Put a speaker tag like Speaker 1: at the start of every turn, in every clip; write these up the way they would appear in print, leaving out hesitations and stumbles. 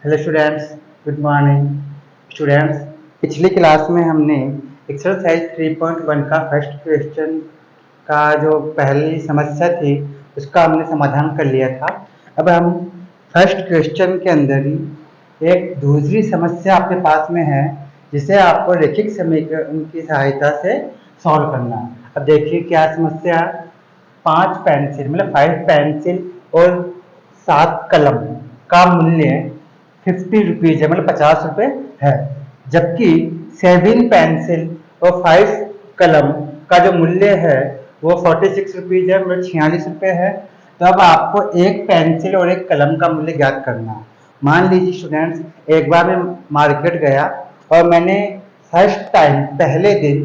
Speaker 1: Hello students, good morning students. पिछली class में हमने एक्सरसाइज 3.1 का फर्स्ट क्वेश्चन का जो पहली समस्या थी उसका हमने समाधान कर लिया था। अब हम फर्स्ट क्वेश्चन के अंदर ही एक दूसरी समस्या आपके पास में है जिसे आपको रैखिक समीकरण की सहायता से सॉल्व करना है। अब देखिए क्या समस्या है। 5 पेंसिल मतलब 5 पेंसिल और 7 कलम का मूल्य 50 रुपीज है, मतलब 50 रुपये है, जबकि 7 पेंसिल और 5 कलम का जो मूल्य है वो 46 रुपीज है, मतलब 46 रुपये है। तो अब आपको एक पेंसिल और एक कलम का मूल्य ज्ञात करना है। मान लीजिए स्टूडेंट्स, एक बार मैं मार्केट गया और मैंने फर्स्ट टाइम पहले दिन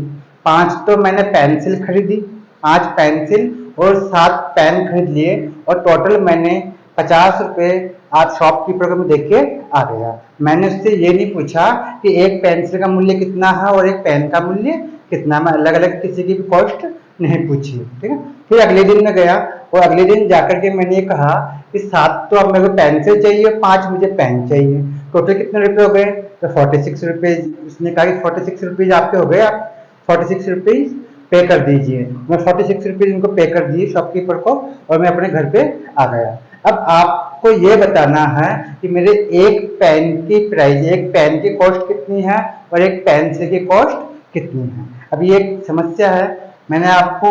Speaker 1: 5 तो मैंने पेंसिल खरीदी, 5 पेंसिल और 7 पेन खरीद लिए और टोटल मैंने 50 रुपये आज शॉपकीपर को देके आ गया। मैंने उससे ये नहीं पूछा कि एक पेंसिल का मूल्य कितना है और एक पेन का मूल्य कितना, मैं अलग अलग किसी की भी कॉस्ट नहीं पूछी, ठीक है। फिर अगले दिन मैं गया और अगले दिन जाकर के मैंने ये कहा कि 7 तो अब मेरे को पेंसिल चाहिए और 5 मुझे पेन चाहिए, टोटल कितने रुपए हो गए? तो 46 रुपीज। उसने कहा कि 46 रुपीज आपके हो गए, आप 46 रुपीज पे कर दीजिए। मैं 46 रुपीज उनको पे कर दिए शॉपकीपर को और मैं अपने घर पे आ गया। अब आपको ये बताना है कि मेरे एक पेन की प्राइस, एक पेन की कॉस्ट कितनी है और एक पेंसिल की कॉस्ट कितनी है। अब ये एक समस्या है, मैंने आपको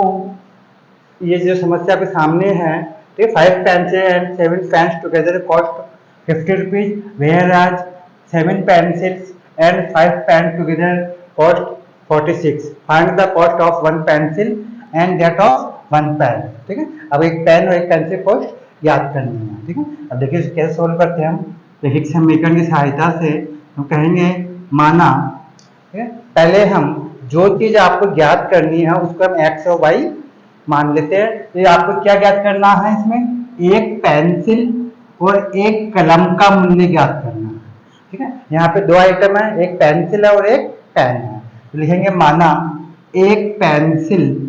Speaker 1: ये जो समस्या आपके सामने है, ठीक है। 5 pencil and 7 pens together cost 50 rupees, whereas 7 pencils and 5 pen together cost 46। Find the cost of 1 pencil and that of 1 pen, ठीक है। अब एक पेन और एक पेंसिल कॉस्ट याद करनी है, ठीक है। अब देखिए कैसे सोल्व करते हैं हम। रैखिक समीकरण की सहायता से हम कहेंगे माना, ठीक है। पहले हम जो चीज आपको ज्ञात करनी है उसको हम एक्स और वाई मान लेते हैं। तो आपको क्या ज्ञात करना है? इसमें एक पेंसिल और एक कलम का मूल्य ज्ञात करना है, ठीक है। यहाँ पे 2 आइटम है, एक पेंसिल है और एक पेन है। तो लिखेंगे माना एक पेंसिल,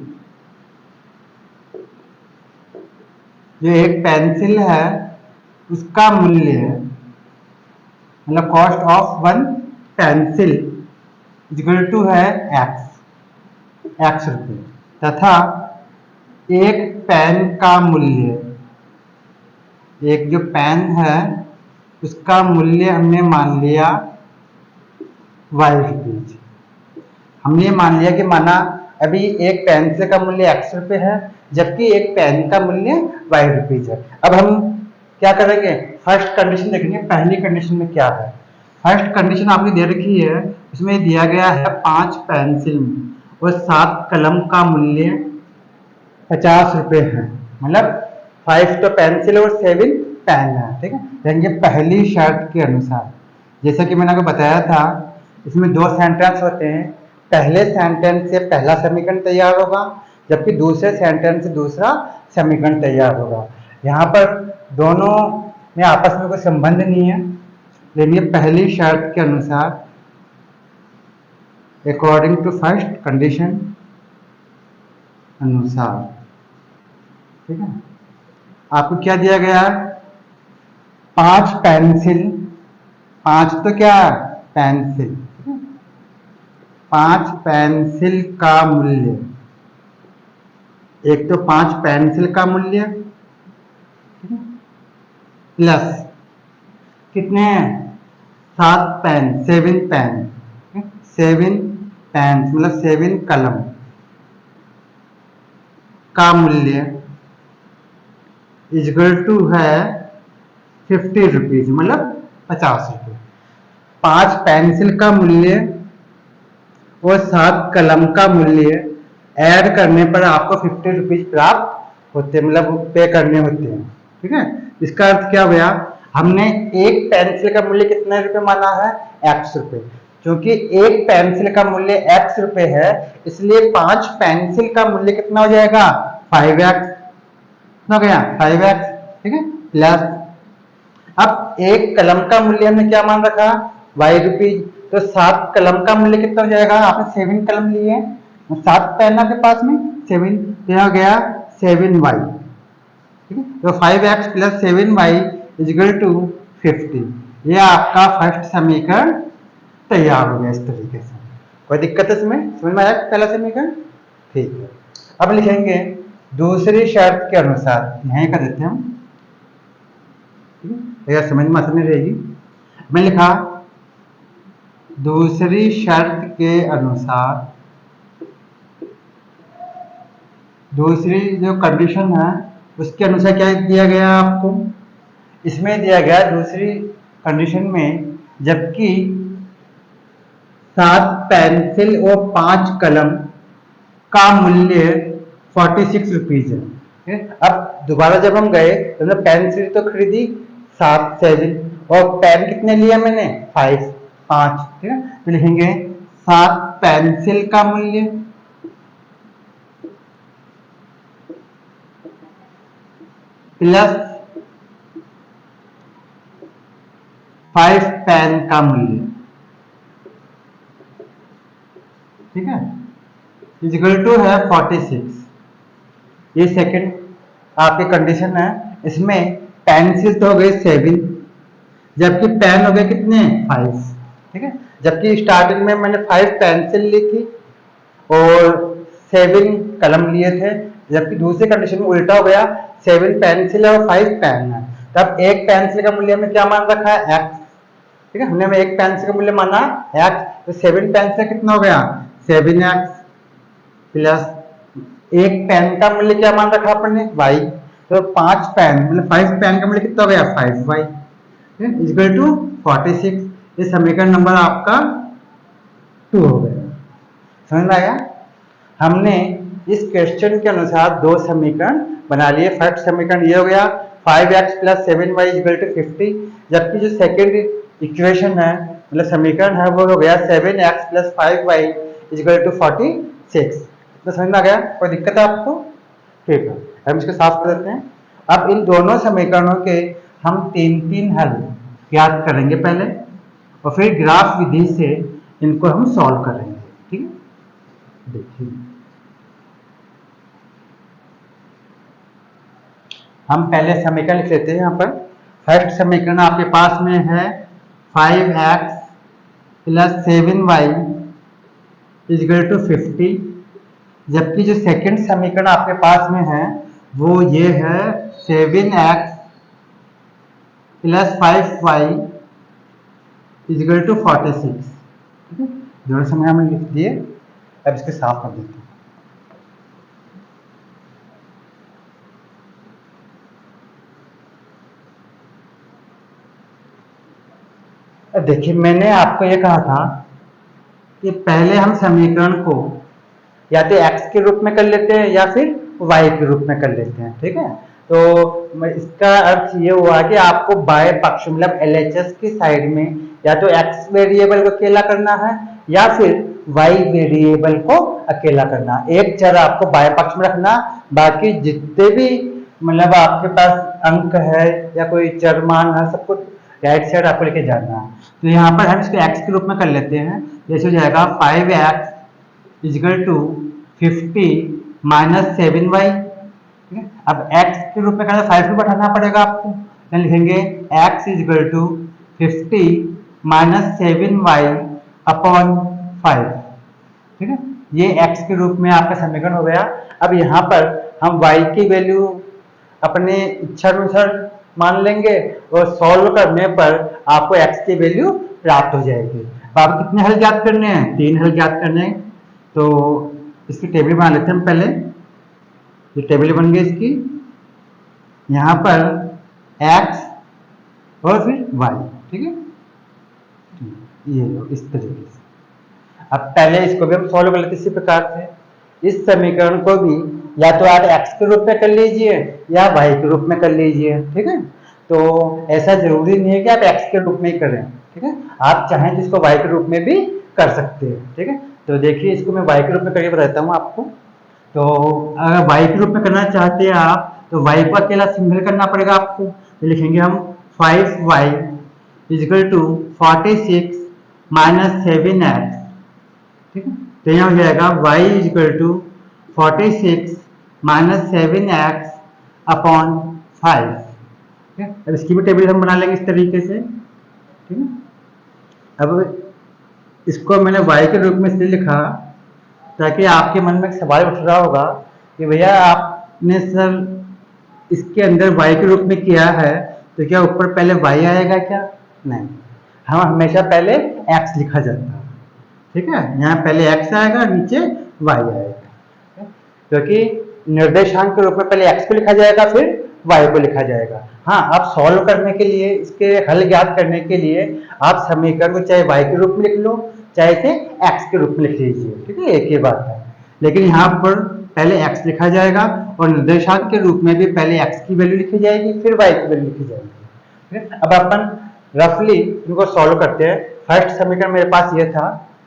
Speaker 1: जो एक पेंसिल है उसका मूल्य मतलब cost of 1 pencil equal to है एक्स रुपये, तथा एक पेन का मूल्य, एक जो पेन है उसका मूल्य हमने मान लिया वाई रुपीज। हमने मान लिया कि माना अभी एक पेंसिल का मूल्य एक्स रुपये है जबकि एक पेन का मूल्य वाई रुपीज है। अब हम क्या करेंगे? फर्स्ट कंडीशन देखेंगे, पहली कंडीशन में क्या है। फर्स्ट कंडीशन आपने दे रखी है, उसमें दिया गया है 5 पेंसिल और 7 कलम का मूल्य 50 रुपये है, मतलब 5 तो पेंसिल और 7 पेन है, ठीक है। देंगे पहली शर्त के अनुसार, जैसा कि मैंने आपको बताया था, इसमें 2 सेंटेंस होते हैं। पहले सेंटेंस से पहला समीकरण तैयार होगा जबकि दूसरे सेंटेंस से दूसरा समीकरण तैयार होगा। यहाँ पर दोनों में आपस में कोई संबंध नहीं है, लेकिन पहली शर्त के अनुसार अकॉर्डिंग टू फर्स्ट कंडीशन अनुसार, ठीक है। आपको क्या दिया गया है? 5 पेंसिल, 5 तो क्या है? पेंसिल, 5 पेंसिल का मूल्य, एक तो 5 पेंसिल का मूल्य प्लस कितने हैं? 7 पेन, 7 पेन, 7 पेन मतलब 7 कलम का मूल्य इक्वल टू है 50 रुपीज, मतलब 50 रुपये। 5 पेंसिल का मूल्य और 7 कलम का मूल्य ऐड करने पर आपको 50 रुपीज प्राप्त होते हैं, मतलब पे करने होते हैं, ठीक है। इसका अर्थ क्या हुआ? हमने एक पेंसिल का मूल्य कितने रुपए माना है? एक्स रुपये। क्योंकि एक पेंसिल का मूल्य एक्स रुपये है इसलिए 5 पेंसिल का मूल्य कितना हो जाएगा? 5x हो गया, 5x, ठीक है। प्लस अब एक कलम का मूल्य हमने क्या मान रखा? Y rupees. तो 7 कलम का मूल्य कितना हो जाएगा? आपने 7 कलम लिए, 7 पेन आपके पास में, 7 तो हो गया 7y, ठीक है। तो 5x plus 7y is equal to 50। ये आपका फर्स्ट समीकरण तैयार हो गया इस तरीके से। कोई दिक्कत है इसमें? समझ में आया पहला समीकरण? ठीक है। अब लिखेंगे दूसरी शर्त के अनुसार, यहीं कर देते हैं हम, ठीक है, समझ में आसानी रहेगी। मैं लिखा दूसरी शर्त के अनुसार, दूसरी जो कंडीशन है उसके अनुसार क्या दिया गया आपको? इसमें दिया गया दूसरी कंडीशन में जबकि 7 पेंसिल और 5 कलम का मूल्य 46 रुपीज है। अब दोबारा जब हम गए तो हमने पेंसिल तो खरीदी 7 और पेन कितने लिया मैंने? 5। ठीक है, तो लिखेंगे 7 पेंसिल का मूल्य प्लस 5 पेन का मूल्य, ठीक है, इक्वल टू है 46। ये सेकंड आपकी कंडीशन है। इसमें पेंसिल तो हो गई 7 जबकि पेन हो गए कितने? 5। ठीक है, जबकि स्टार्टिंग में मैंने 5 पेंसिल ली थी और 7 कलम लिए थे, जबकि दूसरी कंडीशन में उल्टा हो गया, 7 पेंसिल है और 5 पेन है। तब एक पेंसिल का मूल्य में क्या मान रखा है? x। ठीक है, हमने एक पेंसिल का मूल्य माना x, तो 7 पेंसिल कितना हो गया? 7x प्लस एक पेन का मूल्य क्या मान रखा आपने? y, तो 5 पेन मतलब 5 पेन का मूल्य कितना हो गया? 5y equal to 46। ये समीकरण नंबर आपका 2 हो गया। समझ में आया? हमने इस क्वेश्चन के अनुसार दो समीकरण बना लिए। फर्स्ट समीकरण ये हो गया 5x plus 7y equal to 50, जबकि जो सेकेंड इक्वेशन है मतलब समीकरण है वो हो गया 7x plus 5y equal to 46। तो समझ में आ गया? कोई दिक्कत है आपको? ठीक है, हम इसको साफ कर देते हैं। अब इन दोनों समीकरणों के हम 3 हल याद करेंगे पहले और फिर ग्राफ विधि से इनको हम सॉल्व करेंगे। ठीक है, देखिए हम पहले समीकरण लिख लेते हैं। यहाँ पर फर्स्ट समीकरण आपके पास में है 5x plus 7y equal to 50, जबकि जो सेकंड समीकरण आपके पास में है वो ये है 7x plus 5y equal to 46। ठीक है, दोनों समीकरण हमने लिख दिए। अब इसके साफ कर देते हैं। देखिए मैंने आपको ये कहा था कि पहले हम समीकरण को या तो x के रूप में कर लेते हैं या फिर y के रूप में कर लेते हैं। ठीक है, तो इसका अर्थ ये हुआ कि आपको बाएं पक्ष मतलब LHS की साइड में या तो x वेरिएबल को अकेला करना है या फिर y वेरिएबल को अकेला करना। एक चर आपको बाएं पक्ष में रखना, बाकी जितने भी मतलब आपके पास अंक है या कोई चर मान है सबको राइट साइड आपको लेके जाना है। तो यहाँ पर हम इसको x के रूप में कर लेते हैं। जैसे हो जाएगा 5x equal to 50 minus 7y। अब x के रूप में करना 5 को बैठाना पड़ेगा आपको, तो लिखेंगे x equal to 50 minus 7y upon 5। ठीक है, ये x के रूप में आपका समीकरण हो गया। अब यहाँ पर हम y की वैल्यू अपने इच्छा अनुसार मान लेंगे और सॉल्व करने पर आपको x की वैल्यू प्राप्त हो जाएगी। अब आप कितने हल ज्ञात करने हैं? 3 हल ज्ञात करने हैं। तो इसकी टेबल बना लेते हैं हम पहले। ये टेबल बन गई इसकी, यहाँ पर x और फिर y। ठीक है, ये लो इस तरीके से। अब पहले इसको भी हम सॉल्व कर लेते इसी प्रकार से। इस समीकरण को भी या तो आप x के रूप में कर लीजिए या y के रूप में कर लीजिए। ठीक है, तो ऐसा जरूरी नहीं है कि आप x के रूप में ही करें। ठीक है, आप चाहें तो इसको y के रूप में भी कर सकते हैं। ठीक है, तो देखिए इसको मैं y के रूप में करके बताता हूँ आपको। तो अगर y के रूप में करना चाहते हैं आप तो y को अकेला सिंगल करना पड़ेगा आपको। तो लिखेंगे हम 5y equal to 46 minus 7x। ठीक है, तो यहाँ हो जाएगा y equal to 46 minus 7x upon 5। ठीक है, अब इसकी भी टेबल हम बना लेंगे इस तरीके से। ठीक है। अब इसको मैंने y के रूप में इसलिए लिखा ताकि आपके मन में एक सवाल उठ रहा होगा कि भैया आपने सर इसके अंदर y के रूप में किया है तो क्या ऊपर पहले y आएगा क्या? नहीं, हम हमेशा पहले x लिखा जाता है। ठीक है, यहाँ पहले x आएगा, नीचे y आएगा, क्योंकि निर्देशांक के रूप में पहले x को लिखा जाएगा, फिर y को लिखा जाएगा। हाँ, आप सॉल्व करने के लिए, इसके हल ज्ञात करने के लिए आप समीकरण को चाहे y के रूप में लिख लो, चाहे इसे x के रूप में लिख लीजिए। ठीक है, एक ही बात है, लेकिन यहाँ पर पहले x लिखा जाएगा और निर्देशांक के रूप में भी पहले x की वैल्यू लिखी जाएगी, फिर y की वैल्यू लिखी जाएगी। अब अपन रफली इनको सॉल्व करते हैं। फर्स्ट समीकरण मेरे पास ये था,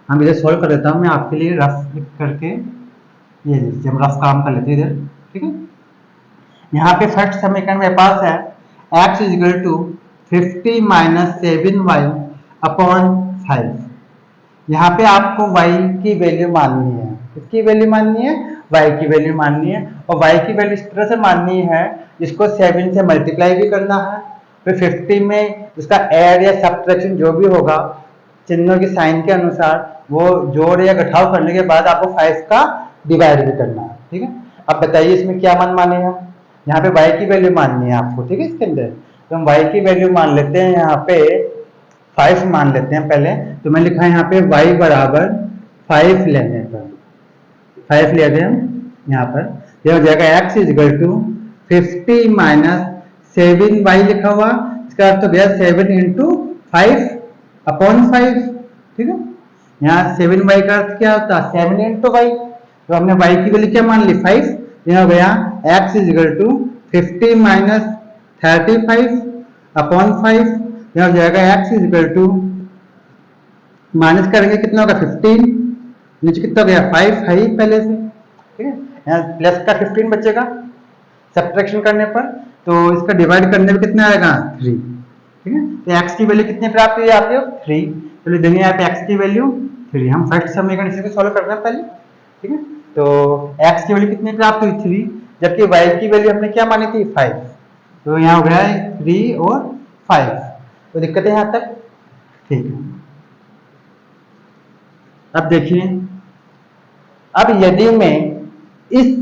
Speaker 1: हम इधर सॉल्व कर देता हूँ मैं आपके लिए रफ लिख करके, ये लीजिए हम रफ काम कर लेते हैं इधर। ठीक है, यहाँ पे फर्स्ट समीकरण मेरे पास है x is equal to 50 minus 7y upon 5। यहाँ पे आपको y की वैल्यू माननी है, किसकी वैल्यू माननी है? y की वैल्यू माननी है, और y की वैल्यू इस तरह से माननी है जिसको 7 से मल्टीप्लाई भी करना है, फिर 50 में उसका ऐड या सब्ट्रैक्शन जो भी होगा चिन्हों की साइन के अनुसार वो जोड़ या घटाव करने के बाद आपको 5 का डिवाइड भी करना है। ठीक है, अब बताइए इसमें क्या मान माने हम? यहाँ पे y की वैल्यू माननी है आपको। ठीक है, इसके अंदर तो हम y की वैल्यू मान लेते हैं, यहाँ पे 5 मान लेते हैं पहले। तो मैं लिखा है यहाँ पे y बराबर 5 लेने पर 5 ले हम यहाँ पर, यह हो जाएगा x is equal to 50 minus 7y लिखा हुआ, इसका अर्थ हो गया 7 इंटू 5 अपॉन 5। ठीक है, यहाँ 7y का अर्थ क्या होता है? 7 इंटू y, तो हमने y की वैल्यू क्या मान ली? 5। यह हो गया x is equal to 50 minus 35 upon 5। यह हो जाएगा x is equal to, minus करेंगे कितना होगा? 15, नीचे कितना हो गया? 5 है ही पहले से। ठीक है, यहाँ प्लस का 15 बचेगा सब्ट्रैक्शन करने पर, तो इसका डिवाइड करने पर कितना आएगा? 3। ठीक है, तो x की वैल्यू कितनी प्राप्त हुई आपको? 3। चलिए देंगे यहाँ पे x की वैल्यू 3। हम फर्स्ट समीकरण इसी को सॉल्व कर रहे हैं पहले। ठीक है, तो x की वैल्यू कितनी प्राप्त हुई? 3, जबकि y की वैल्यू हमने क्या मानी थी? 5। तो यहाँ हो गया 3 और 5। तो दिक्कत है यहाँ तक? ठीक है, अब देखिए, अब यदि मैं इस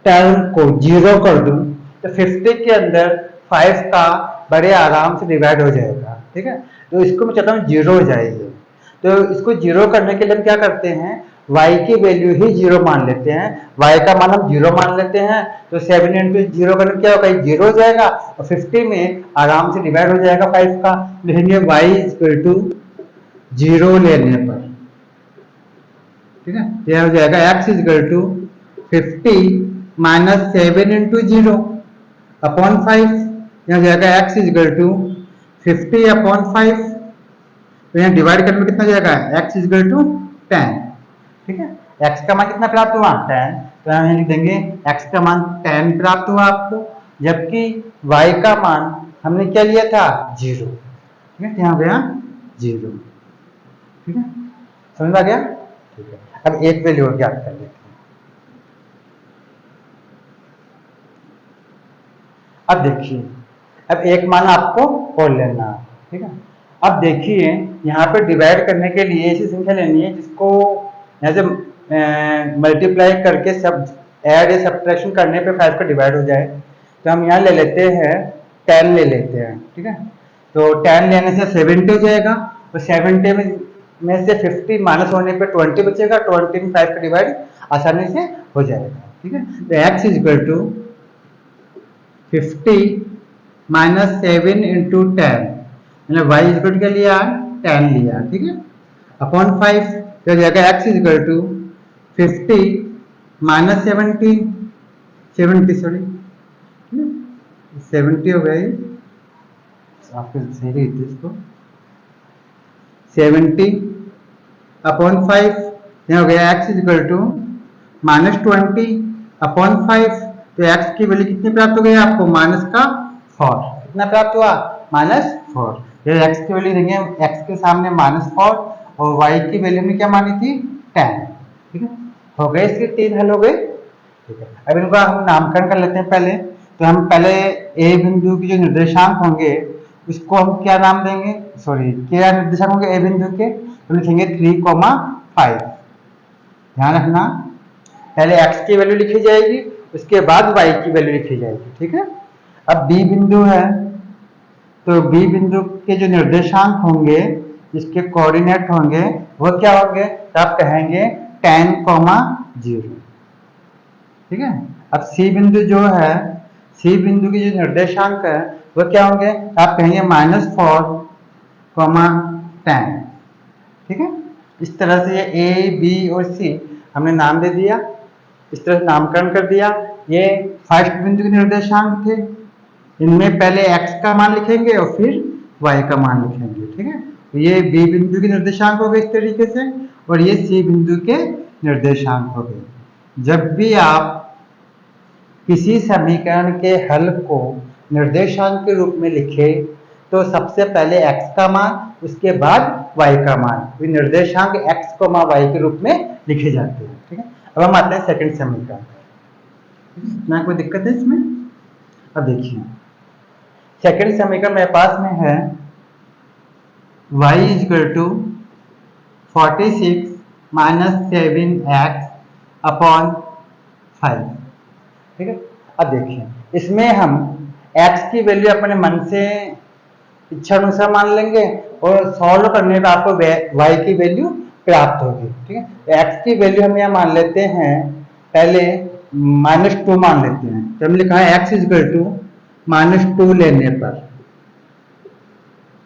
Speaker 1: टर्म को 0 कर दूं तो 50 के अंदर 5 का बड़े आराम से डिवाइड हो जाएगा। ठीक है, तो इसको मैं चाहता हूँ 0 हो जाएगी। तो इसको 0 करने के लिए हम क्या करते हैं? y की वैल्यू ही 0 मान लेते हैं, y का मान हम 0 मान लेते हैं, तो 7 इंटू 0 करने क्या होगा? 0 हो जाएगा, और 50 में आराम से डिवाइड हो जाएगा 5 का। लिखेंगे y इक्वल टू 0 लेने पर। ठीक है, यह हो जाएगा x is equal to 50 minus 7 into 0 upon 5। यह हो जाएगा x is equal to 50 upon 5। तो यहाँ डिवाइड करने में कितना जाएगा? x is equal to 10। ठीक है, x का मान कितना प्राप्त हुआ? 10। तो यहाँ लिख देंगे x का मान 10 प्राप्त हुआ आपको, जबकि y का मान हमने क्या लिया था? 0। ठीक है, यहाँ गया 0। ठीक है, समझ आ गया? ठीक है, अब एक वैल्यू और ज्ञात कर लेते हैं। अब देखिए, अब एक मान आपको और लेना है। ठीक है, अब देखिए यहाँ पे डिवाइड करने के लिए ऐसी संख्या लेनी है जिसको यहाँ से मल्टीप्लाई करके सब ऐड या सब्ट्रैक्शन करने पे 5 का डिवाइड हो जाए। तो हम यहाँ ले लेते हैं 10 ले लेते हैं। ठीक है, तो 10 लेने से 70 हो जाएगा, तो 70 में से 50 माइनस होने पे 20 बचेगा, 20 में 5 का डिवाइड आसानी से हो जाएगा। ठीक है, तो x is equal to 50 minus 7 into 10, मतलब y इक्वल क्या लिया? 10 लिया। ठीक है, अपॉन 5, तो जाएगा x is equal to 50 minus 70 sorry 70 हो गई, आपके सही रही थी इसको, 70 अपॉन 5। यहाँ हो गया x is equal to minus 20 upon 5। तो x की वैल्यू कितनी प्राप्त हो गई आपको? माइनस का 4। कितना प्राप्त हुआ? माइनस 4। ये x की वैल्यू देंगे, x के सामने माइनस 4, और y की वैल्यू में क्या मानी थी? 10। ठीक है, हो गए, इसके 3 हल हो गए। ठीक है, अब इनका हम नामकरण कर लेते हैं पहले। तो हम पहले a बिंदु के जो निर्देशांक होंगे इसको हम क्या नाम देंगे, सॉरी क्या निर्देशांक होंगे ए बिंदु के, तो लिखेंगे 3,5। ध्यान रखना, पहले x की वैल्यू लिखी जाएगी, उसके बाद y की वैल्यू लिखी जाएगी, ठीक है। अब b बिंदु है, तो b बिंदु के जो निर्देशांक होंगे, जिसके कोऑर्डिनेट होंगे, वो क्या होंगे, तो आप कहेंगे 10,0, ठीक है। अब c बिंदु जो है, c बिंदु के जो निर्देशांक है वो क्या होंगे, आप कहेंगे -4,10, ठीक है। इस तरह से ये a, b और c हमने नाम दे दिया, इस तरह से नामकरण कर दिया। ये फर्स्ट बिंदु के निर्देशांक थे, इनमें पहले x का मान लिखेंगे और फिर y का मान लिखेंगे, ठीक है। तो ये b बिंदु के निर्देशांक हो गए इस तरीके से, और ये c बिंदु के निर्देशांक हो गए। जब भी आप किसी समीकरण के हल को निर्देशांक के रूप में लिखे, तो सबसे पहले x का मान, उसके बाद y का मान, ये निर्देशांक x, y के रूप में लिखे जाते हैं, ठीक है। अब हम आते हैं सेकंड समीकरण, ना कोई दिक्कत है इसमें। अब देखिए सेकंड समीकरण मेरे पास में है y = 46 - 7x अपॉन 5, ठीक है। अब देखिए इसमें हम x की वैल्यू अपने मन से इच्छा अनुसार मान लेंगे, और सॉल्व करने पर आपको y की वैल्यू प्राप्त होगी, ठीक है। तो x की वैल्यू हम यहाँ मान लेते हैं, पहले -2 मान लेते हैं। तो हमने लिखा है x = -2 लेने पर,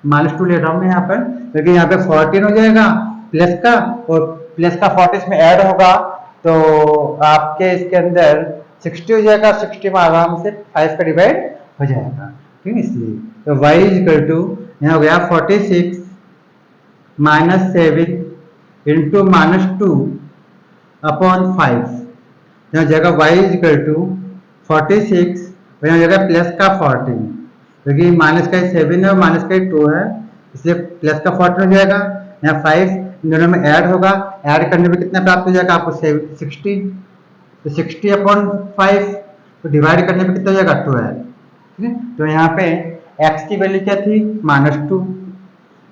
Speaker 1: -2 ले रहा हूं मैं यहाँ पर, क्योंकि यहाँ पे 14 हो जाएगा प्लस का, और प्लस का 40 इसमें ऐड होगा, तो आपके इसके अंदर 60 हो जाएगा। 60 में आराम से 5 का डिवाइड हो जाएगा, ठीक है। इसलिए तो y यहाँ हो गया 46 - 7 इंटू -2 अपॉन 5, यहाँ जगह y = 46 और यहाँ जगह प्लस का 14, क्योंकि माइनस का 7 है और माइनस का 2 है, इसलिए प्लस का 14 हो जाएगा। यहाँ 5 इन दोनों में ऐड होगा, ऐड करने पे कितना प्राप्त हो जाएगा आपको, 60। तो 60 अपॉन 5, तो डिवाइड करने पे कितना हो जाएगा, 12, ठीक है। तो यहाँ पे x की वैल्यू क्या थी, -2,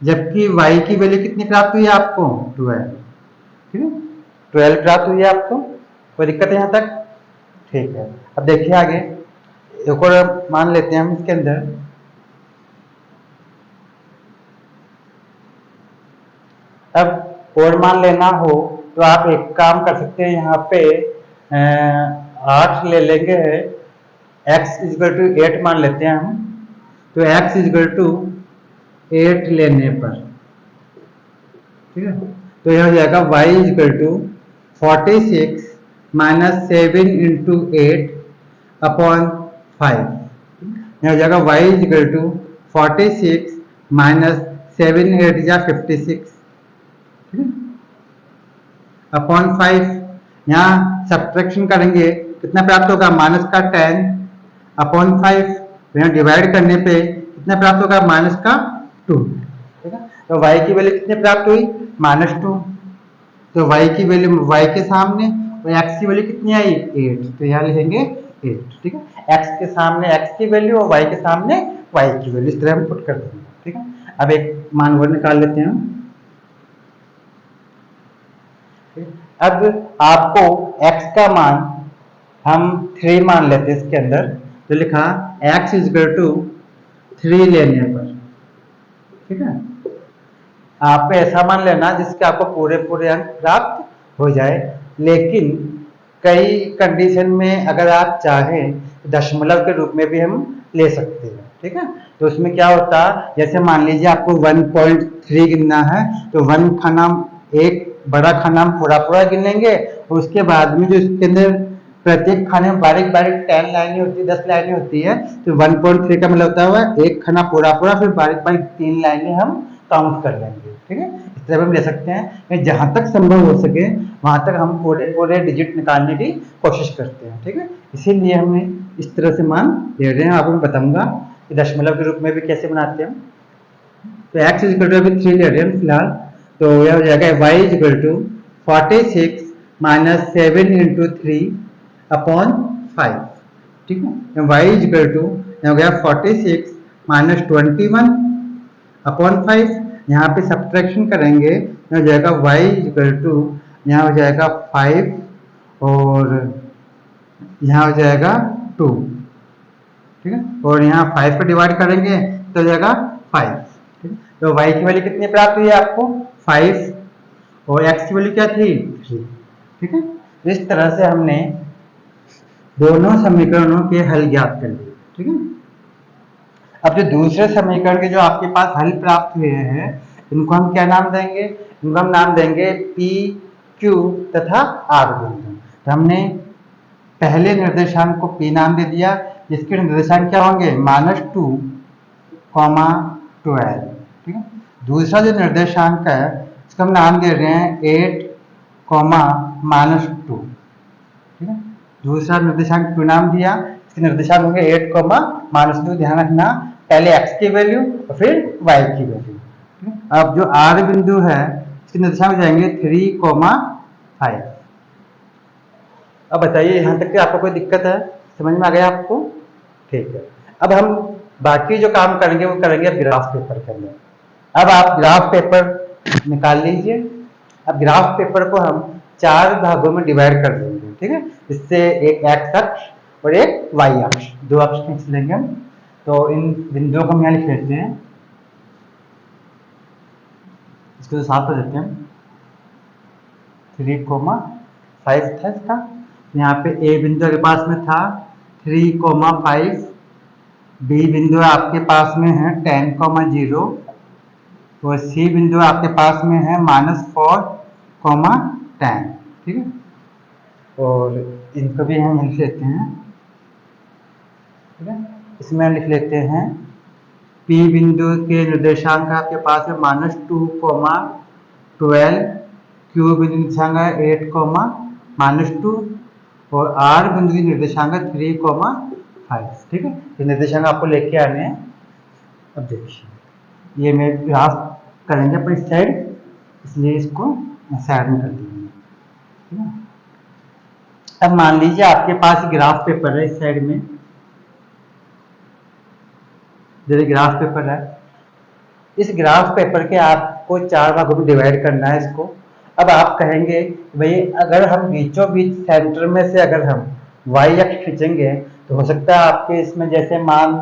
Speaker 1: जबकि y की वैल्यू कितनी प्राप्त हुई है आपको, 12, ठीक है। 12 प्राप्त हुई है आपको, कोई दिक्कत है यहाँ तक, ठीक है। अब देखिए आगे एक और मान लेते हैं हम इसके अंदर, अब और मान लेना हो तो आप एक काम कर सकते हैं, यहाँ पे 8 ले लेंगे, x = 8 मान लेते हैं हम, तो x = 8 लेने पर, ठीक है, तो यह हो जाएगा y = 46 - 7 इंटू 8 अपॉन 5, यह हो जाएगा y = 46 - 7 8 या 56 अपॉन 5। यहाँ सब्ट्रैक्शन करेंगे कितना प्राप्त होगा, माइनस का 10 अपॉन 5, यहाँ डिवाइड करने पे कितना प्राप्त होगा, माइनस का 2, ठीक है। तो y की वैल्यू कितने प्राप्त हुई, -2, तो y की वैल्यू y के सामने, और x की वैल्यू कितनी आई, 8, तो यहाँ लिखेंगे 8, ठीक है। x के सामने x की वैल्यू और y के सामने y की वैल्यू, इस तरह हम पुट कर देंगे, ठीक है। अब एक मान और निकाल लेते हैं हम। अब आपको x का मान हम 3 मान लेते हैं इसके अंदर, तो लिखा x = 3 लेने पर, ठीक है। आपको ऐसा मान लेना जिसके आपको पूरे अंक प्राप्त हो जाए, लेकिन कई कंडीशन में अगर आप चाहें दशमलव के रूप में भी हम ले सकते हैं, ठीक है। तो उसमें क्या होता, जैसे मान लीजिए आपको 1.3 गिनना है, तो 1 खाना, एक बड़ा खाना पूरा गिन लेंगे, और उसके बाद में जो इसके अंदर प्रत्येक खाने में बारीक 10 लाइनें होती है, 10 लाइनें होती है, तो 1.3 का मतलब होता है एक खाना पूरा, फिर बारीक 3 लाइनें हम काउंट कर लेंगे, ठीक है। इस तरह हम ले सकते हैं, जहां तक संभव हो सके वहां तक हम पूरे डिजिट निकालने की कोशिश करते हैं, ठीक है। इसीलिए हमें इस तरह से मान ले रहे हैं, आपको मैं बताऊंगा कि दशमलव के रूप में भी कैसे बनाते हैं। तो x = अभी 3 ले रहे हैं फिलहाल, तो यह हो जाएगा y = 46 - 7 इंटू 3 अपॉन 5, ठीक है। y = हो गया 46 - 21 अपॉन 5, यहाँ पे सब्ट्रैक्शन करेंगे तो हो जाएगा y इक्वल टू, यहाँ हो जाएगा 5 और यहाँ हो जाएगा 2, ठीक है, और यहाँ 5 पर डिवाइड करेंगे तो हो जाएगा 5, ठीक है। तो y की वैल्यू कितनी प्राप्त हुई है आपको 5 और x की वैल्यू क्या थी 3, ठीक है। इस तरह से हमने दोनों समीकरणों के हल ज्ञात कर लिए, ठीक है। अब जो दूसरे समीकरण के जो आपके पास हल प्राप्त हुए हैं इनको हम क्या नाम देंगे, इनको हम नाम देंगे P, Q तथा R बिंदु। तो हमने पहले निर्देशांक को P नाम दे दिया, जिसके निर्देशांक क्या होंगे -2, 12, ठीक है। दूसरा जो निर्देशांक है इसका हम नाम दे रहे हैं 8, -2, ठीक है। दूसरा निर्देशांक Q नाम दिया, इसके निर्देशांक होंगे 8, -2। ध्यान रखना पहले x की वैल्यू और फिर y की वैल्यू। अब जो R बिंदु है इसके निर्देशांक हो जाएंगे 3, 5। अब बताइए यहाँ तक कि आपको कोई दिक्कत है, समझ में आ गया आपको, ठीक है। अब हम बाकी जो काम करेंगे वो करेंगे अब ग्राफ पेपर के अंदर। अब आप ग्राफ पेपर निकाल लीजिए। अब ग्राफ पेपर को हम 4 भागों में डिवाइड कर देंगे, ठीक है। इससे एक x अक्ष और एक y अक्ष, 2 अक्ष खींच लेंगे हम। तो इन बिंदुओं को हम यहाँ लिख लेते हैं, इसको तो साफ कर देते हैं। 3, 5 था इसका, यहाँ पे a बिंदु के पास में था 3, 5, b बिंदु आपके पास में है 10, 0 और c बिंदु आपके पास में है -4, 10, ठीक है। और इनको भी हम लिख लेते हैं, ठीक है। इसमें हम लिख लेते हैं P बिंदु के निर्देशांक आपके पास है -2, 12, Q बिंदु निर्देशांक है 8, -2 और R बिंदु की निर्देशांक 3, 5, ठीक है। ये निर्देशांक आपको लेके आने हैं। अब देखिए ये मैं ग्राफ करेंगे अपनी साइड, इसलिए इसको साइड में कर देंगे, ठीक है। अब मान लीजिए आपके पास ग्राफ पेपर है, इस साइड में जैसे ग्राफ पेपर है, इस ग्राफ पेपर के आपको 4 भागों में डिवाइड करना है इसको। अब आप कहेंगे भाई अगर हम बीचों बीच सेंटर में से अगर हम y अक्ष खींचेंगे तो हो सकता है आपके इसमें जैसे मान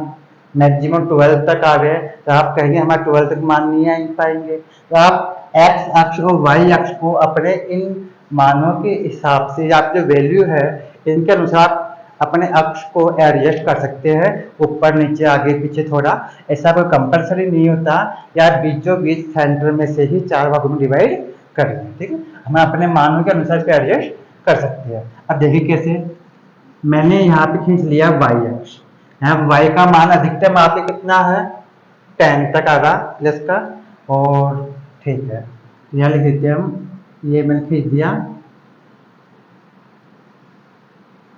Speaker 1: मैक्सिमम 12 तक आ गए तो आप कहेंगे हमारा 12 तक मान नहीं आ पाएंगे। तो आप x अक्ष और y अक्ष को अपने इन मानों के हिसाब से, आप जो वैल्यू है इनके अनुसार अपने अक्ष को एडजस्ट कर सकते हैं, ऊपर नीचे आगे पीछे थोड़ा, ऐसा कोई कंपलसरी नहीं होता। या बीचों बीच सेंटर में से ही 4 भागों में डिवाइड कर लें, ठीक है। हम अपने मानों के अनुसार इसको एडजस्ट कर सकते हैं। अब देखिए कैसे, मैंने यहाँ पे खींच लिया y अक्ष, यहाँ y का मान अधिकतम आपके कितना है 10 तक आ रहा प्लस का, और ठीक है यहाँ लिख देते हैं हम, ये मैंने खींच दिया,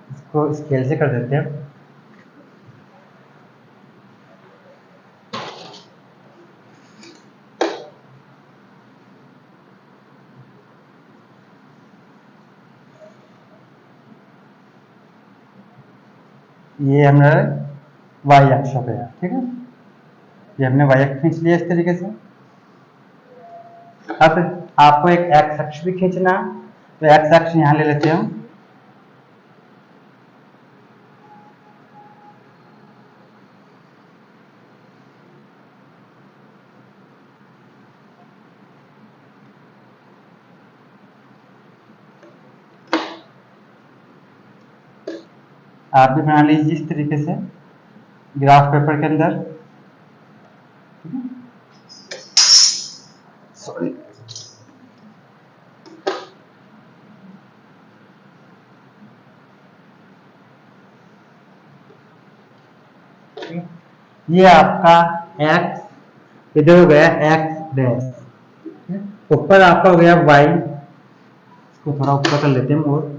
Speaker 1: इसको स्केल से कर देते हैं। ये हमारा y अक्ष हो गया, ठीक है। ये हमने y अक्ष खींच लिया इस तरीके से। अब आपको एक x अक्ष भी खींचना, तो x अक्ष यहाँ ले लेते हैं हम। आप भी बना लीजिए इस तरीके से ग्राफ पेपर के अंदर, सॉरी। ये आपका x इधर हो गया x डैश, ऊपर आपका हो गया y, इसको थोड़ा ऊपर कर लेते हैं और,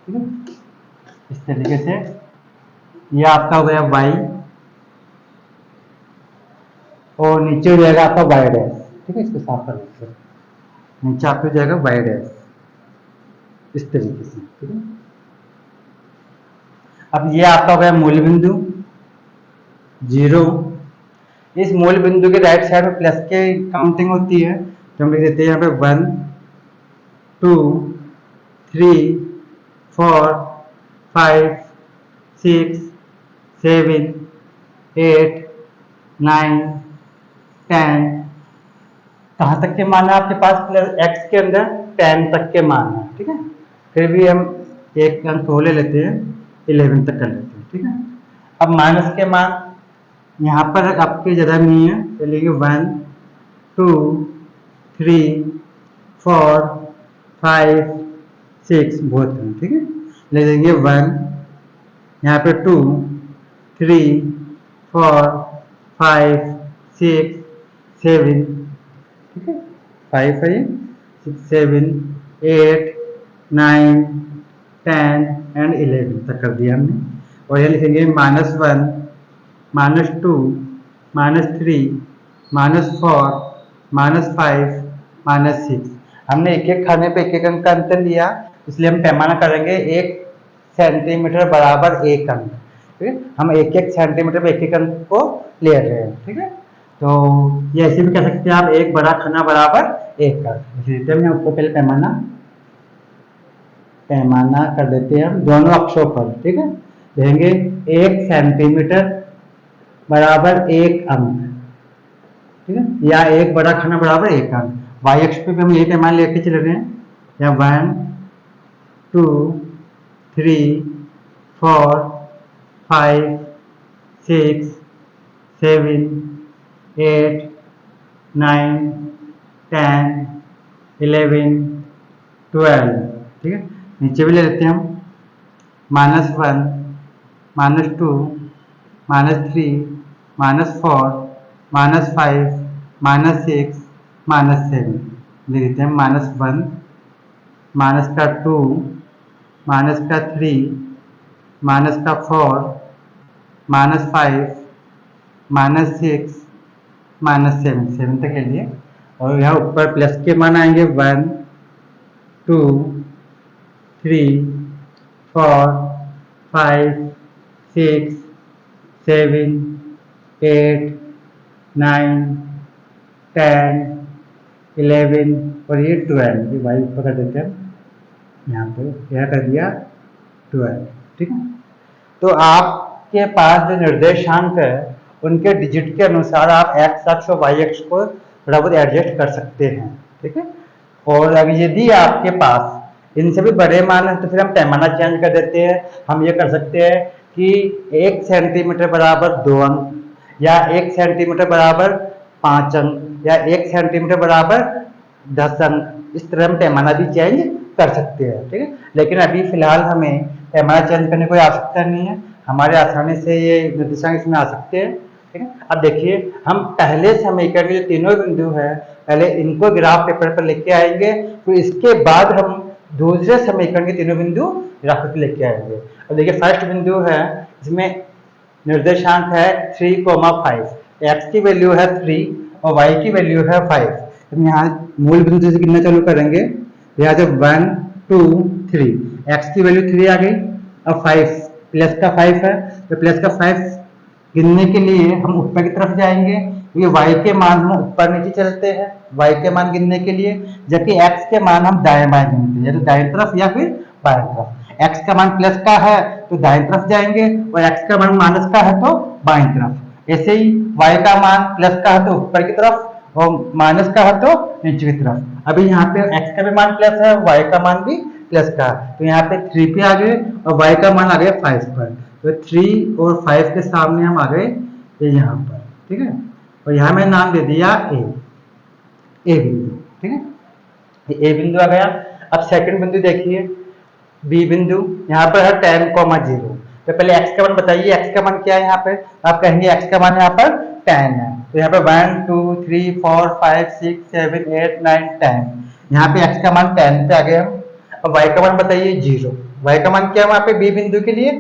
Speaker 1: ठीक है। इस तरीके से ये आपका हो गया y और नीचे हो जाएगा आपका y डैश, ठीक है। इसको साफ कर लेते हैं, नीचे आपको हो जाएगा y डैश इस तरीके से, ठीक है। अब ये आपका हो गया मूल बिंदु, 0। इस मूल बिंदु के राइट साइड में प्लस के काउंटिंग होती है, तो हम लिख देते हैं यहाँ पे 1 2 3 4 5 6 7 8 9 10। कहाँ तक के मान है आपके पास प्लस एक्स के अंदर? 10 तक के मान है, ठीक है। फिर भी हम एक अंक वो ले लेते हैं, 11 तक कर लेते हैं, ठीक है। अब माइनस के मान यहाँ पर आपकी जगह नहीं है, तो लिखिए 1 2 3 4 5 6 बहुत है, ठीक है। ले लेंगे 1, यहाँ पे 2 3 4 5 6 7, ठीक है। 5 है, 6 7 8 9 10 एंड 11 तक कर दिया हमने। और ये लिखेंगे -1 -2 -3 -4 -5 -6। हमने एक एक खाने पे एक एक अंक का अंतर लिया, इसलिए हम पैमाना करेंगे 1 सेंटीमीटर बराबर 1 अंक, ठीक है। हम एक एक सेंटीमीटर पे एक एक अंक को ले रहे हैं, ठीक है। तो ये ऐसे भी कह सकते हैं आप, एक बड़ा खाना बराबर 1 अंक। इसी रीते में उसको पहले पैमाना कर देते हैं हम दोनों अक्षों पर, ठीक है। देखेंगे 1 सेंटीमीटर बराबर 1 अंक, ठीक है, या एक बड़ा खाना बराबर 1 अंक। वाई अक्ष पे भी हम यही पैमाना लेके चल रहे हैं, या 1 2 3 4 5 6 7 8 9 10 11 12, ठीक है। नीचे भी ले लेते हैं हम -1 -2 -3 -4 -5 -6 -7। ले लेते हैं -1 -2 -3 -4 -5 -6 -7, 7 तक ले लिए। और यहाँ ऊपर प्लस के मान आएंगे 1 2 3 4 5 6 7 8 9 10 11 और ये 12, ये वाई ऊपर कर देते हैं यहाँ पे, यह कर दिया 12, ठीक है। तो आपके पास जो निर्देशांक है उनके डिजिट के अनुसार आप एक्स अक्ष और वाई अक्ष को थोड़ा बहुत एडजस्ट कर सकते हैं, ठीक है। और अगर यदि आपके पास इनसे भी बड़े मान है तो फिर हम पैमाना चेंज कर देते हैं। हम ये कर सकते हैं कि 1 सेंटीमीटर बराबर 2 अंक, या 1 सेंटीमीटर बराबर 5 अंक, या 1 सेंटीमीटर बराबर 10 अंक। इस तरह हम पैमाना भी चेंज कर सकते हैं, ठीक है। लेकिन अभी फिलहाल हमें पैमाना चेंज करने की कोई आवश्यकता नहीं है, हमारे आसानी से ये निर्देशांक इसमें आ सकते हैं, ठीक है। अब देखिए, हम पहले समीकरण के जो तीनों बिंदु है पहले इनको ग्राफ पेपर पर लेके आएंगे, तो इसके बाद हम दूसरे समीकरण के तीनों बिंदु ग्राफ पर लेके आएंगे। अब देखिए, फर्स्ट बिंदु है, इसमें निर्देशांक है 3,5, एक्स की वैल्यू है 3 और वाई की वैल्यू है 5। हम यहाँ मूल बिंदु से गिनना चालू करेंगे, यहाँ जब 1 2 3, एक्स की वैल्यू 3 आ गई। अब 5 प्लस का 5 है, तो प्लस का 5 गिनने के लिए हम ऊपर की तरफ जाएंगे, ये y के मान हम ऊपर नीचे चलते हैं y के मान गिनने के लिए, जबकि x के मान हम दाएं बाएं गिनते हैं, या तो दाएं तरफ या फिर बाएं तरफ। x का मान प्लस का है तो दाएं तरफ जाएंगे, और x का मान माइनस का है तो बाएं तरफ। ऐसे ही y का मान प्लस का है तो ऊपर की तरफ, और माइनस का है तो नीचे की तरफ। अभी यहाँ पे x का भी मान प्लस है, y का मान भी प्लस का, तो यहाँ पे 3 पे आ गए और y का मान आ गया 5 पर, तो 3 और 5 के सामने हम आ गए ये यहाँ पर, ठीक है। और यहाँ मैं नाम दे दिया ए बिंदु, ठीक है। ए बिंदु आ गया। अब सेकंड बिंदु देखिए, बी बिंदु, यहाँ पर है 10,0। तो पहले x का मान बताइए, x का मान क्या है यहाँ पे? आप कहेंगे x का मान यहाँ पर 10 है, तो यहाँ पे 1 2 3 4 5 6 7 8 9 10, यहाँ पे x का मान 10 पे आ गया। अब y का मान बताइए 0, y का मान क्या है वहाँ पे बी बिंदु के लिए?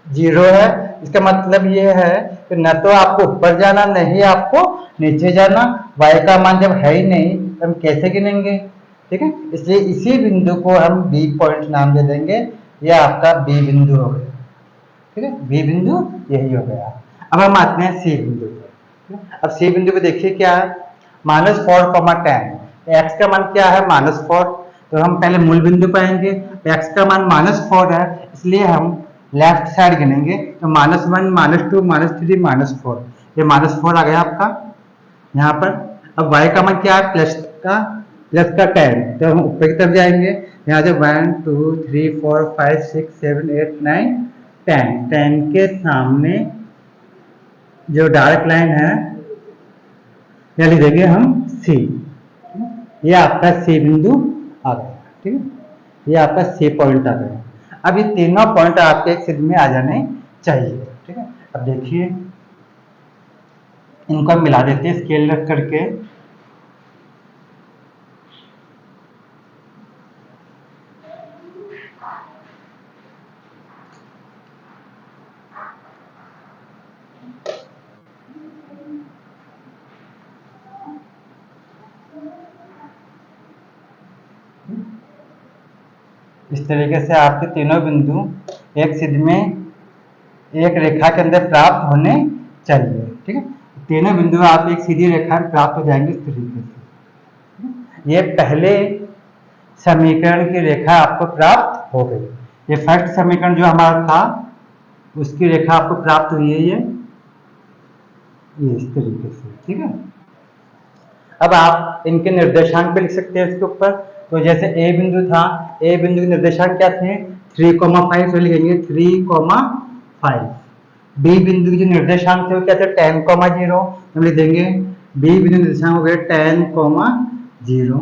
Speaker 1: 0 है। इसका मतलब ये है कि न तो आपको ऊपर जाना, नहीं आपको नीचे जाना। y का मान जब है ही नहीं तो हम कैसे गिनेंगे, ठीक है। इसलिए इसी बिंदु को हम बी पॉइंट नाम दे देंगे, यह आपका बी बिंदु हो गया, ठीक है। बी बिंदु यही हो गया। अब हम आते हैं सी बिंदु पर। अब सी बिंदु पे देखिए क्या है, -4, 10। एक्स का मान क्या है, -4। तो हम पहले मूल बिंदु पर आएंगे, एक्स का मान -4 है, इसलिए हम लेफ्ट साइड गिनेंगे। तो -1, -2, -3, -4, ये -4 आ गया आपका यहाँ पर। अब y का मान क्या है, प्लस का 10। तो हम ऊपर की तरफ जाएंगे, यहाँ से 1 2 3 4 5 6 7 8 9 10। 10 के सामने जो डार्क लाइन है यह लिख देंगे हम सी। ये आपका सी बिंदु आ गया, ठीक है, ये आपका सी पॉइंट आ गया। अब ये तीनों पॉइंट आपके एक सिद्ध में आ जाने चाहिए, ठीक है। अब देखिए इनको हम मिला देते हैं स्केल रख करके। इस तरीके से आपके तीनों बिंदु एक सिद्ध में एक रेखा के अंदर प्राप्त होने चाहिए, ठीक है। तीनों बिंदु आप एक सीधी रेखा में प्राप्त हो जाएंगे इस तरीके से। ये पहले समीकरण की रेखा आपको प्राप्त हो गई। ये फर्स्ट समीकरण जो हमारा था उसकी रेखा आपको प्राप्त हुई है, ये इस तरीके से, ठीक है। अब आप इनके निर्देशांक भी लिख सकते हैं इसके ऊपर। तो जैसे ए बिंदु था, ए बिंदु के निर्देशांक क्या थे, 3,5, तो लिखेंगे 3,5। बी बिंदु के जो निर्देशांक थे वो क्या थे, 10,0, हम लिख देंगे बी बिंदु निर्देशांक हो गए 10,0।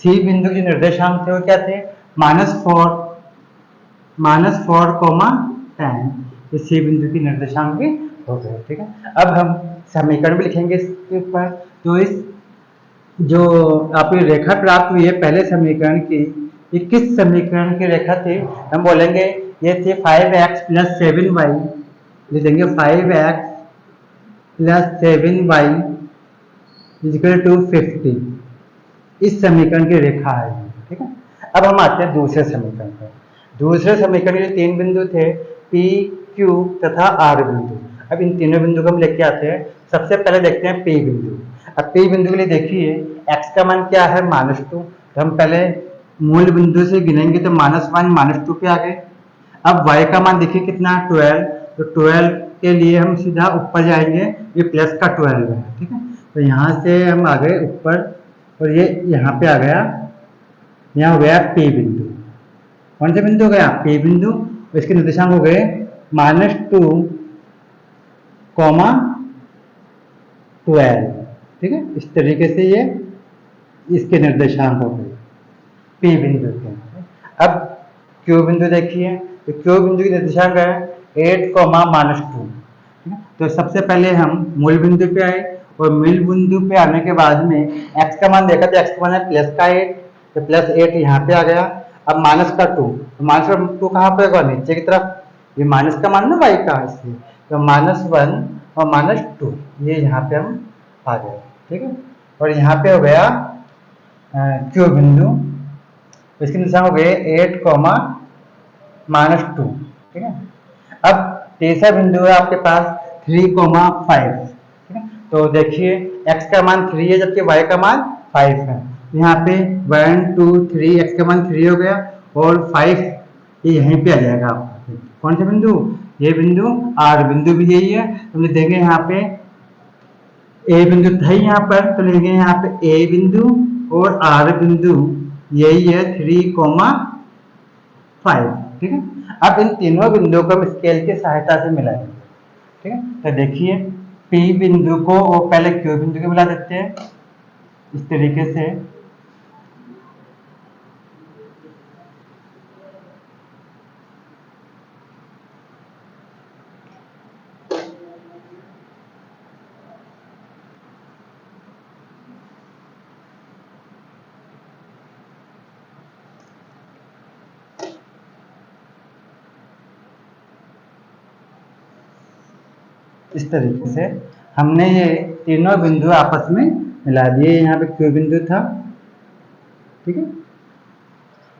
Speaker 1: सी बिंदु के निर्देशांक थे वो क्या थे, -4, -4,10। ये सी बिंदु की निर्देशांक भी हो गए, ठीक है। अब हम समीकरण भी लिखेंगे इसके ऊपर। तो इस जो आपकी रेखा प्राप्त हुई है पहले समीकरण की, ये किस समीकरण की रेखा थी, हम बोलेंगे ये थी 5x + 7y। लिख देंगे 5x + 7y = 50। इस समीकरण की रेखा है, ठीक है। अब हम आते हैं दूसरे समीकरण पर। दूसरे समीकरण के तीन बिंदु थे, P, Q तथा R बिंदु। अब इन तीनों बिंदु को हम लेके आते हैं। सबसे पहले देखते हैं P बिंदु। अब P बिंदु के लिए देखिए x का मान क्या है, -2। तो हम पहले मूल बिंदु से गिनेंगे तो -1, -2 पे आ गए। अब y का मान देखिए कितना, 12। तो 12 के लिए हम सीधा ऊपर जाएंगे, ये प्लस का 12 है, ठीक है। तो यहाँ से हम आ गए ऊपर और ये यहाँ पे आ गया, यहाँ हो गया P बिंदु। कौन सा बिंदु हो गया, P बिंदु। इसके निर्देशांक हो गए -2, 12, ठीक है। इस तरीके से ये इसके निर्देशांक हो गए P बिंदु के। अब Q बिंदु देखिए, तो Q बिंदु की निर्देशांक है 8, -2। तो सबसे पहले हम मूल बिंदु पे आए और मूल बिंदु पे आने के बाद में x का मान देखा, तो x का मान है +8। तो +8 यहाँ पे आ गया। अब -2, तो -2 कहाँ पे होगा, नीचे की तरफ। ये माइनस का मान ना y का, इसलिए तो -1 और -2 ये यहाँ पे हम आ गए, ठीक है। और यहाँ पे हो गया Q बिंदु। इसके निशान हो गए 8, -2, ठीक है। अब तीसरा बिंदु है आपके पास 3,5, ठीक है। तो देखिए x का मान 3 है जबकि y का मान 5 है। यहाँ पे 1 2 3, x का मान 3 हो गया और 5 ये यहीं पे आ जाएगा आपका। कौन सा बिंदु, ये बिंदु R बिंदु भी यही है। तो हम देंगे यहाँ पे A बिंदु था यहाँ पर, तो लेंगे यहाँ पे A बिंदु और R बिंदु यही है 3,5, ठीक है। अब इन तीनों बिंदुओं को हम स्केल की सहायता से मिलाएंगे, ठीक है। तो देखिए P बिंदु को वो पहले Q बिंदु को मिला देते हैं इस तरीके से। इस तरीके से हमने ये तीनों बिंदु आपस में मिला दिए। यहाँ पे Q बिंदु था, ठीक है।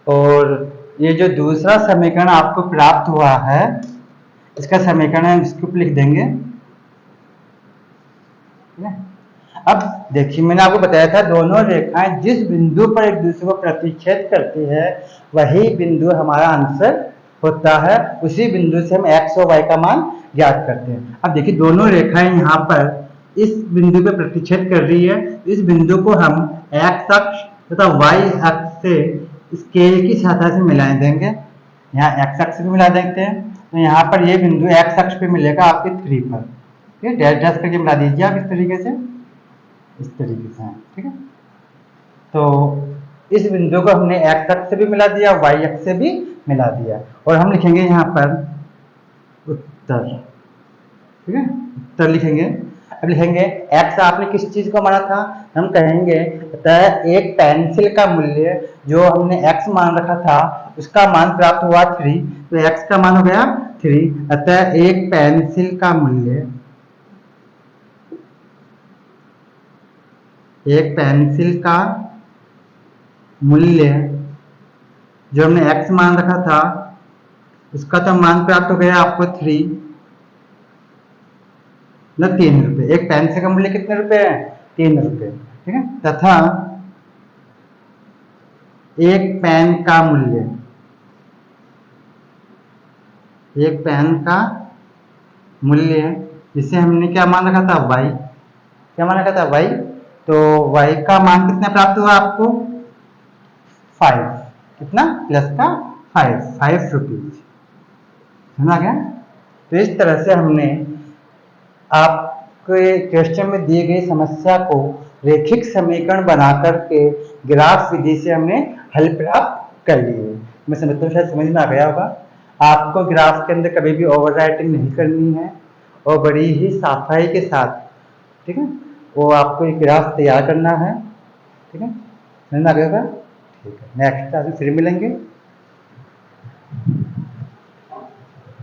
Speaker 1: और ये जो दूसरा समीकरण आपको प्राप्त हुआ है इसका समीकरण हम इसके ऊपर लिख देंगे। ठीक है। अब देखिए, मैंने आपको बताया था दोनों रेखाएं जिस बिंदु पर एक दूसरे को प्रतिच्छेद करती है वही बिंदु हमारा आंसर होता है। उसी बिंदु से हम x और y का मान ज्ञात करते हैं। अब देखिए, दोनों रेखाएं यहाँ पर इस बिंदु पे प्रतिच्छेद कर रही है। इस बिंदु को हम x अक्ष तथा y अक्ष से स्केल की सहायता से मिला देंगे। यहाँ x अक्ष भी मिला देते हैं, तो यहाँ पर ये बिंदु x अक्ष पे मिलेगा आपके 3 पर। ठीक है, डैश डैश करके मिला दीजिए आप इस तरीके से, ठीक है। तो इस बिंदु को हमने x अक्ष से भी मिला दिया, y अक्ष से भी मिला दिया, और हम लिखेंगे यहाँ पर उत्तर। ठीक है, उत्तर लिखेंगे। अब लिखेंगे x आपने किस चीज को माना था, हम कहेंगे अतः एक पेंसिल का मूल्य जो हमने x मान रखा था उसका मान प्राप्त हुआ 3, तो x का मान हो गया 3। अतः एक पेंसिल का मूल्य, एक पेंसिल का मूल्य जो हमने x मान रखा था उसका तो मान प्राप्त हो गया आपको 3 न 3 रुपए। एक पेंसिल का मूल्य कितने रुपए है, 3 रुपए। ठीक है, तथा एक पेन का मूल्य, एक पेन का मूल्य जिसे हमने क्या मान रखा था, y। क्या मान रखा था, y। तो y का मान कितना प्राप्त हुआ आपको, 5। कितना, प्लस का 5 रुपीज। समझ आ गया। तो इस तरह से हमने आपके क्वेश्चन में दिए गई समस्या को रेखिक समीकरण बना करके ग्राफ विधि से हमने हल प्राप्त कर लिए। मैं समझता हूँ शायद समझ में आ गया होगा। आपको ग्राफ के अंदर कभी भी ओवर राइटिंग नहीं करनी है और बड़ी ही साफाई के साथ, ठीक है, वो आपको एक ग्राफ तैयार करना है। ठीक है, समझ में आ गया होगा। ठीक है, नेक्स्ट क्लास में फिर मिलेंगे।